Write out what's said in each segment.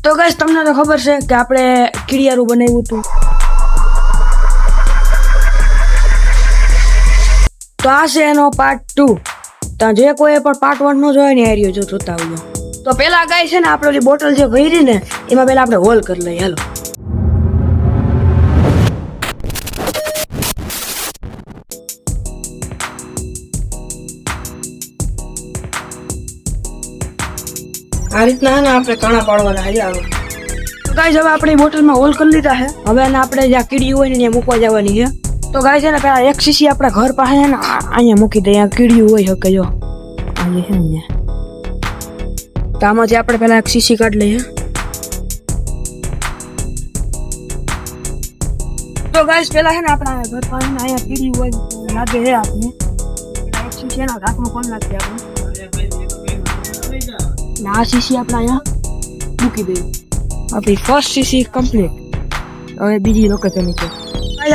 તો ગાઈસ તમને તો ખબર છે કે આપણે કીડિયારું બનાવ્યું હતું, તો આ છે એનો પાર્ટ 2. તો જે કોઈ પણ પાર્ટ 1 નો જોયો ને એરિયો જો જોતા આવજો. તો પેલા ગાય છે ને આપણે ઓલી બોટલ જે ભરી ને એમાં પેલા આપણે હોલ કરી લઈએ. હાલો આ રીતના ને આપણે કાણા પાડવાના. હાલી આવે ગાઈસ હવે આપણે બોટલમાં હોલ કરી લીધા છે. હવે એને આપણે જ્યાં કીડી હોય ને ત્યાં મૂકવા જવાની છે. તો ગાઈસ છે ને પેલા એક સીસી આપણા ઘર પાસે છે ને અહીંયા મૂકી દઈએ. અહીંયા કીડીયું હોય શકે જો અહીંયા છે ને. તો આમાંથી આપણે પેલા એક સીસી કાઢી લઈએ. તો ગાઈસ પેલા છે ને આપણા ઘર પાસે અહીંયા કીડીયું હોય લાગે છે આપણે એક સીસી એના ઘાટમાં કોણ નાખીએ આપણે. આ સીસી આપણે અહીંયા મૂકી દઈએ. આપણી ફર્સ્ટ સીસી કમ્પ્લીટ. હવે બીજી લોકેશન ઉપર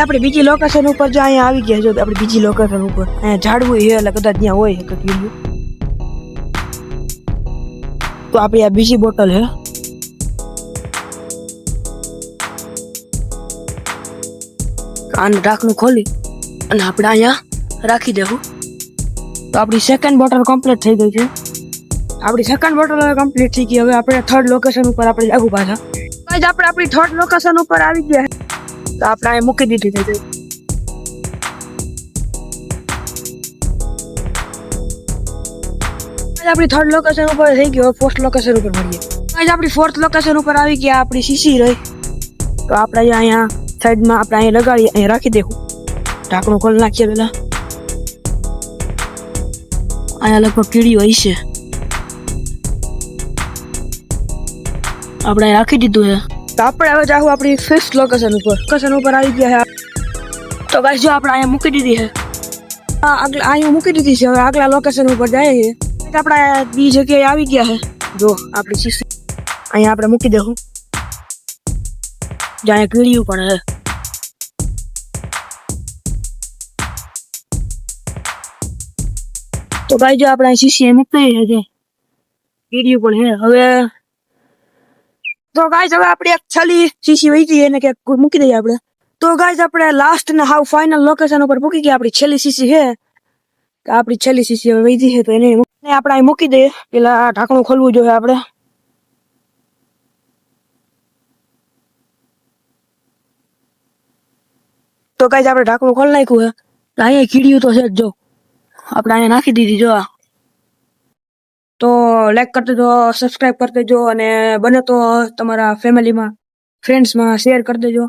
આપણે બીજી લોકેશન ઉપર જો અહીંયા આવી ગયા. જો આપણે બીજી લોકેશન ઉપર અહીંયા ઝાડવું છે એટલે કદાચ ત્યાં હોય કે કીડું. તો આપણી આ બીજી બોટલ છે. આને ઢાંકણું ખોલી અને આપણે અહીંયા રાખી દેવું. તો આપણી સેકન્ડ બોટલ કમ્પ્લીટ થઈ ગઈ છે. આપણી સેકન્ડ બોટલ હવે કમ્પ્લીટ થઈ ગઈ. હવે આપણે થર્ડ લોકેશન ઉપર આપણે જાગું પાછા. આપણે આપણી થર્ડ લોકેશન ઉપર આવી ગયા. તો આપણે અહીં મૂકી દીધી થઈ ગઈ. આપણી થર્ડ લોકેશન ઉપર થઈ ગયો. ફોર્થ લોકેશન ઉપર મળીએ. આપણી ફોર્થ લોકેશન ઉપર આવી ગયા. આપણી સીસી રહી. તો આપણે અહીંયા સાઈડમાં આપણે અહીં લગાડીએ, અહીં રાખી દેવું. ઢાંકણું ખોલી નાખીએ પેલા. અહીંયા લગભગ કીડી હોય છે. આપણે રાખી દીધું છે. તો આપણે હવે જાઉં આપણી ફિફ્થ લોકેશન ઉપર આવી ગયા છે. તો ગાઈસ જો આપણે અહીંયા મૂકી દીધી છે. અહીંયા મૂકી દીધી છે. હવે આગલા લોકેશન ઉપર જઈએ છીએ. આપણે બીજી જગ્યાએ આવી ગયા છે. જો આપણી સીસી અહીંયા આપણે મૂકી દેવું. જ્યાં કીડીયું પણ છે. તો ગાઈસ જો આપણે સીસી મૂકી છે. કીડીયું પણ છે. હવે તો ગાઈસ હવે આપણે એક છેલ્લી સીસી વહી ગઈ એને ક્યાંક મૂકી દઈએ આપણે. તો ગાઈસ આપણે લાસ્ટ ને હાવ ફાઇનલ લોકેશન ઉપર મૂકી ગયા. આપણી છેલ્લી સીસી છે. આપણી છેલ્લી સીસી હવે વહી છે તો એને આપણે અહીં મૂકી દઈએ. પેલા ઢાંકણું ખોલવું જોઈએ આપણે. તો ગાઈસ આપણે ઢાંકણું ખોલી નાખ્યું છે. અહીંયા કીડીયું તો છે જ. જો આપણે અહીંયા નાખી દીધી. જો તો લાઈક કરી દેજો, સબસ્ક્રાઇબ કરી દેજો અને બને તો તમારા ફેમિલીમાં ફ્રેન્ડ્સમાં શેર કરી દેજો.